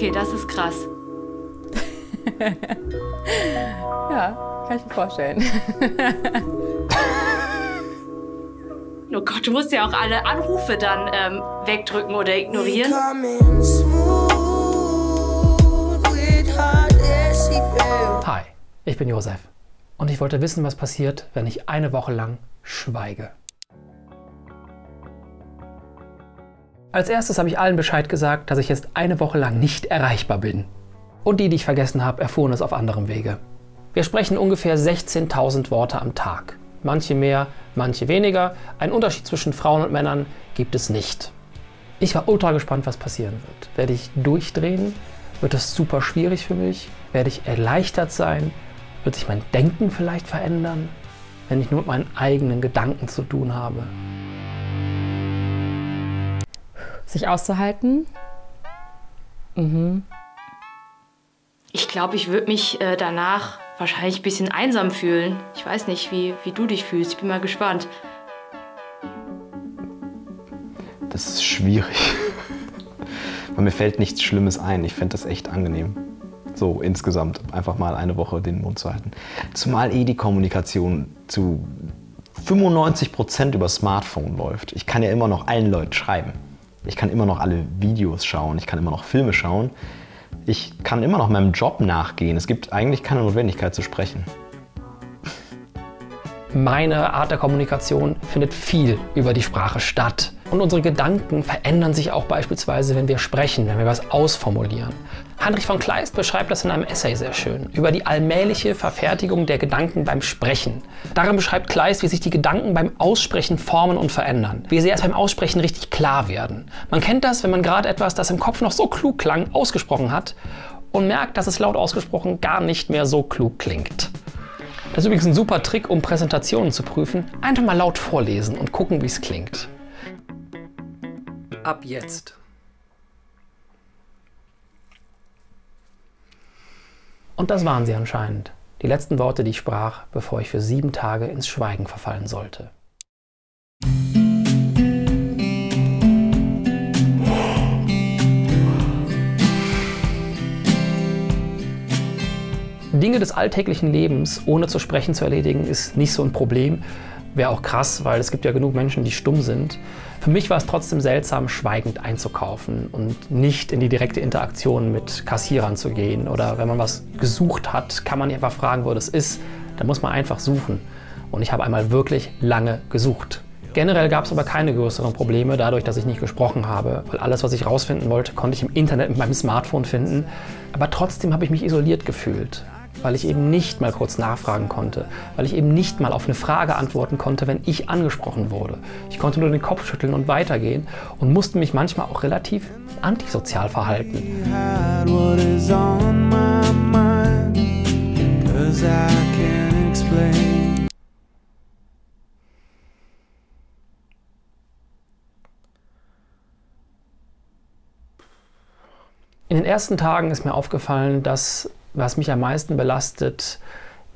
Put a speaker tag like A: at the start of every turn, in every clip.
A: Okay, das ist krass.
B: Ja, kann ich mir vorstellen.
A: Oh Gott, du musst ja auch alle Anrufe dann wegdrücken oder ignorieren.
C: Hi, ich bin Josef und ich wollte wissen, was passiert, wenn ich eine Woche lang schweige. Als erstes habe ich allen Bescheid gesagt, dass ich jetzt eine Woche lang nicht erreichbar bin. Und die ich vergessen habe, erfuhren es auf anderem Wege. Wir sprechen ungefähr 16.000 Worte am Tag. Manche mehr, manche weniger. Einen Unterschied zwischen Frauen und Männern gibt es nicht. Ich war ultra gespannt, was passieren wird. Werde ich durchdrehen? Wird es super schwierig für mich? Werde ich erleichtert sein? Wird sich mein Denken vielleicht verändern, wenn ich nur mit meinen eigenen Gedanken zu tun habe?
B: Sich auszuhalten.
A: Ich glaube, ich würde mich danach wahrscheinlich ein bisschen einsam fühlen. Ich weiß nicht, wie du dich fühlst. Ich bin mal gespannt.
D: Das ist schwierig. Weil mir fällt nichts Schlimmes ein. Ich fände das echt angenehm. So insgesamt einfach mal eine Woche den Mund zu halten. Zumal die Kommunikation zu 95% über Smartphone läuft. Ich kann ja immer noch allen Leuten schreiben. Ich kann immer noch alle Videos schauen. Ich kann immer noch Filme schauen. Ich kann immer noch meinem Job nachgehen. Es gibt eigentlich keine Notwendigkeit zu sprechen.
C: Meine Art der Kommunikation findet viel über die Sprache statt. Und unsere Gedanken verändern sich auch beispielsweise, wenn wir sprechen, wenn wir was ausformulieren. Heinrich von Kleist beschreibt das in einem Essay sehr schön, über die allmähliche Verfertigung der Gedanken beim Sprechen. Darin beschreibt Kleist, wie sich die Gedanken beim Aussprechen formen und verändern, wie sie erst beim Aussprechen richtig klar werden. Man kennt das, wenn man gerade etwas, das im Kopf noch so klug klang, ausgesprochen hat und merkt, dass es laut ausgesprochen gar nicht mehr so klug klingt. Das ist übrigens ein super Trick, um Präsentationen zu prüfen. Einfach mal laut vorlesen und gucken, wie es klingt. Ab jetzt. Und das waren sie anscheinend. Die letzten Worte, die ich sprach, bevor ich für 7 Tage ins Schweigen verfallen sollte. Dinge des alltäglichen Lebens ohne zu sprechen zu erledigen, ist nicht so ein Problem. Wäre auch krass, weil es gibt ja genug Menschen, die stumm sind. Für mich war es trotzdem seltsam, schweigend einzukaufen und nicht in die direkte Interaktion mit Kassierern zu gehen. Oder wenn man was gesucht hat, kann man nicht einfach fragen, wo das ist. Da muss man einfach suchen. Und ich habe einmal wirklich lange gesucht. Generell gab es aber keine größeren Probleme, dadurch, dass ich nicht gesprochen habe. Weil alles, was ich rausfinden wollte, konnte ich im Internet mit meinem Smartphone finden. Aber trotzdem habe ich mich isoliert gefühlt. Weil ich eben nicht mal kurz nachfragen konnte, weil ich eben nicht mal auf eine Frage antworten konnte, wenn ich angesprochen wurde. Ich konnte nur den Kopf schütteln und weitergehen und musste mich manchmal auch relativ antisozial verhalten. In den ersten Tagen ist mir aufgefallen, dass, was mich am meisten belastet,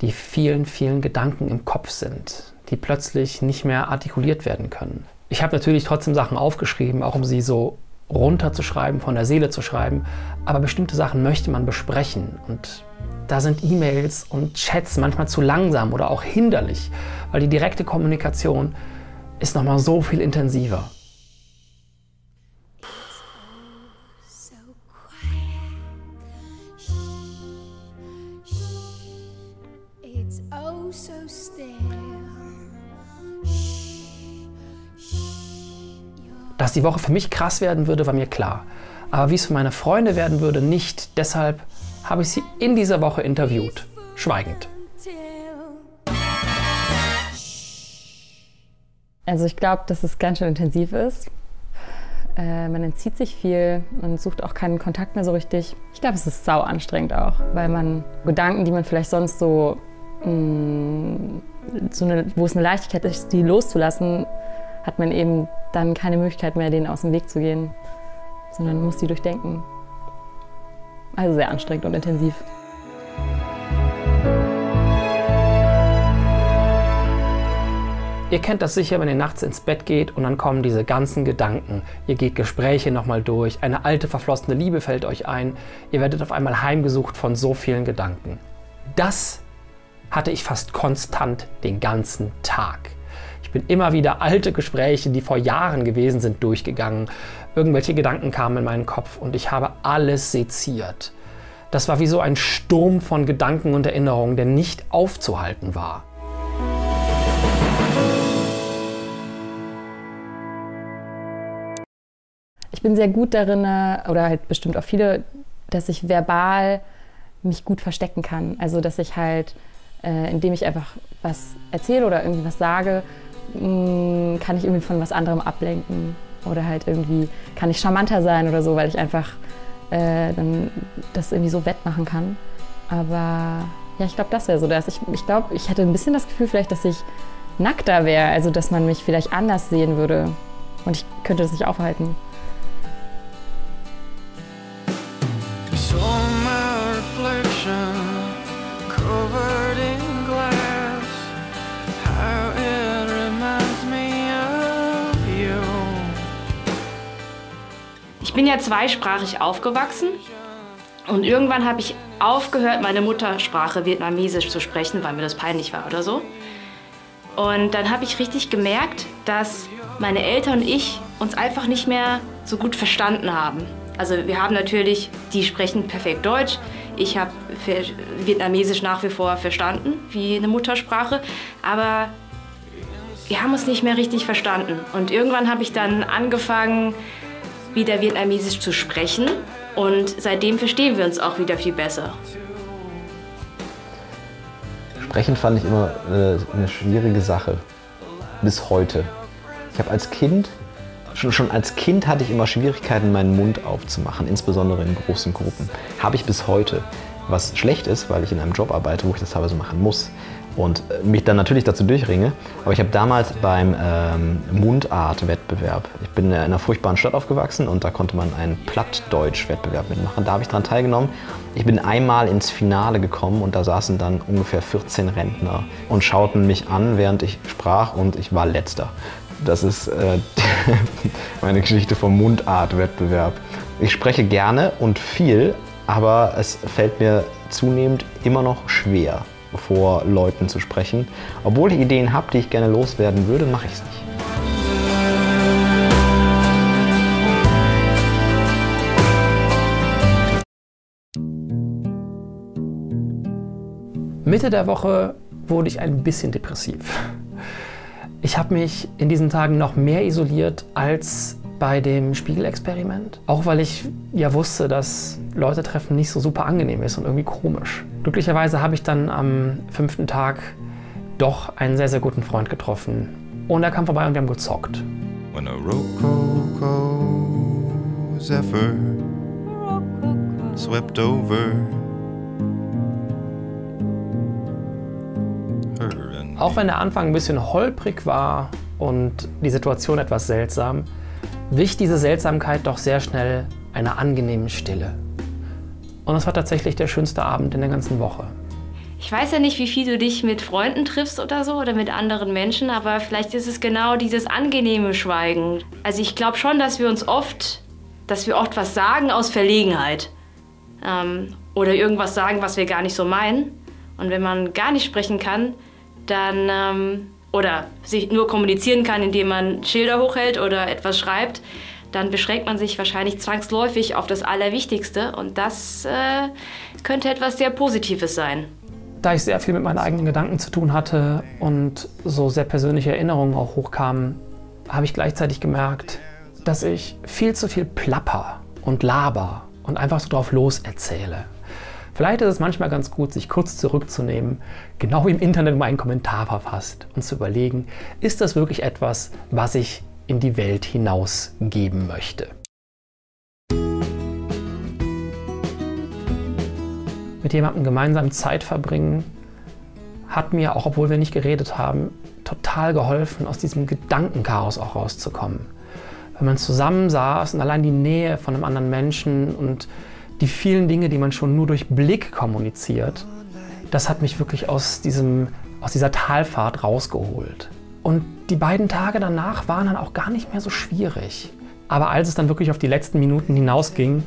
C: die vielen, vielen Gedanken im Kopf sind, die plötzlich nicht mehr artikuliert werden können. Ich habe natürlich trotzdem Sachen aufgeschrieben, auch um sie so runterzuschreiben, von der Seele zu schreiben, aber bestimmte Sachen möchte man besprechen und da sind E-Mails und Chats manchmal zu langsam oder auch hinderlich, weil die direkte Kommunikation ist nochmal so viel intensiver. Dass die Woche für mich krass werden würde, war mir klar. Aber wie es für meine Freunde werden würde, nicht. Deshalb habe ich sie in dieser Woche interviewt. Schweigend.
B: Also ich glaube, dass es ganz schön intensiv ist. Man entzieht sich viel und sucht auch keinen Kontakt mehr so richtig. Ich glaube, es ist sau anstrengend auch, weil man Gedanken, die man vielleicht sonst wo es eine Leichtigkeit ist, die loszulassen, hat man eben dann keine Möglichkeit mehr, denen aus dem Weg zu gehen, sondern muss die durchdenken. Also sehr anstrengend und intensiv.
C: Ihr kennt das sicher, wenn ihr nachts ins Bett geht und dann kommen diese ganzen Gedanken. Ihr geht Gespräche nochmal durch, eine alte, verflossene Liebe fällt euch ein. Ihr werdet auf einmal heimgesucht von so vielen Gedanken. Das hatte ich fast konstant den ganzen Tag. Ich bin immer wieder alte Gespräche, die vor Jahren gewesen sind, durchgegangen. Irgendwelche Gedanken kamen in meinen Kopf und ich habe alles seziert. Das war wie so ein Sturm von Gedanken und Erinnerungen, der nicht aufzuhalten war.
B: Ich bin sehr gut darin, oder halt bestimmt auch viele, dass ich verbal mich gut verstecken kann. Also dass ich halt, indem ich einfach was erzähle oder irgendwie was sage, kann ich irgendwie von was anderem ablenken. Oder halt irgendwie kann ich charmanter sein oder so, weil ich einfach dann das irgendwie so wettmachen kann. Aber ja, ich glaube, das wäre so das. Ich glaube, ich hätte ein bisschen das Gefühl vielleicht, dass ich nackter wäre. Also dass man mich vielleicht anders sehen würde. Und ich könnte das nicht aufhalten.
A: Ich bin ja zweisprachig aufgewachsen und irgendwann habe ich aufgehört, meine Muttersprache Vietnamesisch zu sprechen, weil mir das peinlich war oder so. Und dann habe ich richtig gemerkt, dass meine Eltern und ich uns einfach nicht mehr so gut verstanden haben. Also wir haben natürlich, die sprechen perfekt Deutsch. Ich habe Vietnamesisch nach wie vor verstanden, wie eine Muttersprache. Aber wir haben uns nicht mehr richtig verstanden. Und irgendwann habe ich dann angefangen, wieder Vietnamesisch zu sprechen. Und seitdem verstehen wir uns auch wieder viel besser.
D: Sprechen fand ich immer eine schwierige Sache. Bis heute. Ich habe als Kind, schon als Kind hatte ich immer Schwierigkeiten, meinen Mund aufzumachen, insbesondere in großen Gruppen. Habe ich bis heute. Was schlecht ist, weil ich in einem Job arbeite, wo ich das teilweise machen muss. Und mich dann natürlich dazu durchringe. Aber ich habe damals beim Mundart-Wettbewerb, ich bin in einer furchtbaren Stadt aufgewachsen und da konnte man einen Plattdeutsch-Wettbewerb mitmachen. Da habe ich daran teilgenommen. Ich bin einmal ins Finale gekommen und da saßen dann ungefähr 14 Rentner und schauten mich an, während ich sprach und ich war Letzter. Das ist meine Geschichte vom Mundart-Wettbewerb. Ich spreche gerne und viel, aber es fällt mir zunehmend immer noch schwer, vor Leuten zu sprechen. Obwohl ich Ideen habe, die ich gerne loswerden würde, mache ich es nicht.
C: Mitte der Woche wurde ich ein bisschen depressiv. Ich habe mich in diesen Tagen noch mehr isoliert als bei dem Spiegelexperiment. Auch weil ich ja wusste, dass Leute treffen nicht so super angenehm ist und irgendwie komisch. Glücklicherweise habe ich dann am 5. Tag doch einen sehr, sehr guten Freund getroffen. Und er kam vorbei und wir haben gezockt. When a rococo zephyr swept over. Auch wenn der Anfang ein bisschen holprig war und die Situation etwas seltsam, wich diese Seltsamkeit doch sehr schnell einer angenehmen Stille. Und es war tatsächlich der schönste Abend in der ganzen Woche.
A: Ich weiß ja nicht, wie viel du dich mit Freunden triffst oder so oder mit anderen Menschen, aber vielleicht ist es genau dieses angenehme Schweigen. Also ich glaube schon, dass wir oft was sagen aus Verlegenheit. Oder irgendwas sagen, was wir gar nicht so meinen. Und wenn man gar nicht sprechen kann, dann oder sich nur kommunizieren kann, indem man Schilder hochhält oder etwas schreibt, dann beschränkt man sich wahrscheinlich zwangsläufig auf das Allerwichtigste. Und das könnte etwas sehr Positives sein.
C: Da ich sehr viel mit meinen eigenen Gedanken zu tun hatte und so sehr persönliche Erinnerungen auch hochkamen, habe ich gleichzeitig gemerkt, dass ich viel zu viel plapper und laber und einfach so drauf los erzähle. Vielleicht ist es manchmal ganz gut, sich kurz zurückzunehmen, genau wie im Internet mal einen Kommentar verfasst und zu überlegen, ist das wirklich etwas, was ich in die Welt hinausgeben möchte. Mit jemandem gemeinsam Zeit verbringen hat mir, auch obwohl wir nicht geredet haben, total geholfen, aus diesem Gedankenchaos auch rauszukommen. Wenn man zusammen saß und allein die Nähe von einem anderen Menschen und die vielen Dinge, die man schon nur durch Blick kommuniziert, das hat mich wirklich aus dieser Talfahrt rausgeholt. Und die beiden Tage danach waren dann auch gar nicht mehr so schwierig. Aber als es dann wirklich auf die letzten Minuten hinausging,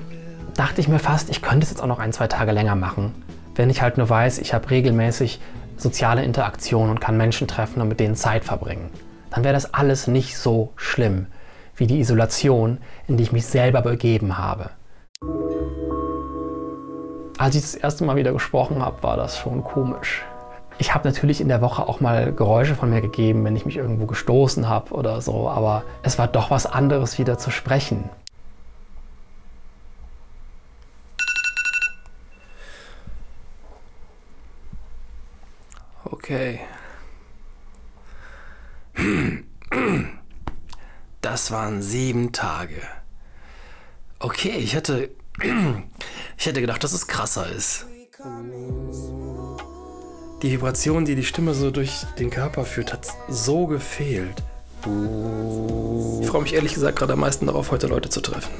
C: dachte ich mir fast, ich könnte es jetzt auch noch 1, 2 Tage länger machen. Wenn ich halt nur weiß, ich habe regelmäßig soziale Interaktion und kann Menschen treffen und mit denen Zeit verbringen. Dann wäre das alles nicht so schlimm wie die Isolation, in die ich mich selber begeben habe. Als ich das erste Mal wieder gesprochen habe, war das schon komisch. Ich habe natürlich in der Woche auch mal Geräusche von mir gegeben, wenn ich mich irgendwo gestoßen habe oder so, aber es war doch was anderes, wieder zu sprechen.
E: Okay. Das waren 7 Tage. Okay, ich hätte gedacht, dass es krasser ist. Die Vibration, die die Stimme so durch den Körper führt, hat so gefehlt. Ich freue mich ehrlich gesagt gerade am meisten darauf, heute Leute zu treffen.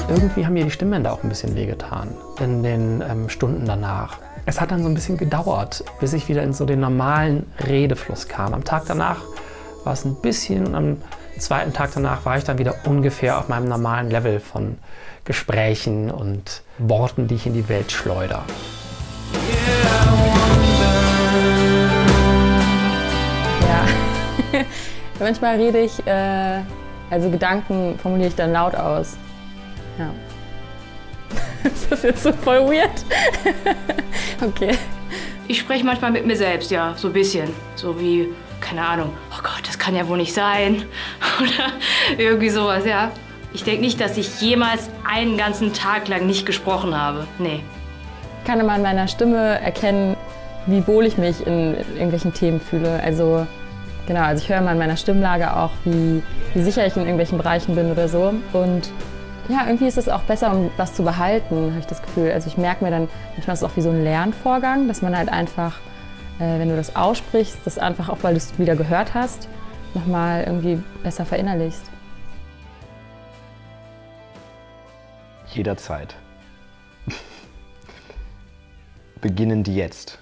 C: Irgendwie haben mir die Stimmbänder auch ein bisschen wehgetan in den Stunden danach. Es hat dann so ein bisschen gedauert, bis ich wieder in so den normalen Redefluss kam. Am Tag danach war es ein bisschen und am zweiten Tag danach war ich dann wieder ungefähr auf meinem normalen Level von Gesprächen und Worten, die ich in die Welt schleudere.
B: Ja, manchmal rede ich, also Gedanken formuliere ich dann laut aus. Ja. Ist das jetzt so voll weird? Okay.
A: Ich spreche manchmal mit mir selbst, ja, so ein bisschen. So wie, keine Ahnung, oh Gott, das kann ja wohl nicht sein. Oder irgendwie sowas, ja. Ich denke nicht, dass ich jemals einen ganzen Tag lang nicht gesprochen habe. Nee.
B: Ich kann immer an meiner Stimme erkennen, wie wohl ich mich in irgendwelchen Themen fühle. Also, genau, also ich höre immer an meiner Stimmlage auch, wie sicher ich in irgendwelchen Bereichen bin oder so. Und ja, irgendwie ist es auch besser, um was zu behalten, habe ich das Gefühl. Also ich merke mir dann, manchmal ist es auch wie so ein Lernvorgang, dass man halt einfach, wenn du das aussprichst, das einfach auch, weil du es wieder gehört hast, nochmal irgendwie besser verinnerlichst.
D: Jederzeit. Beginnend jetzt.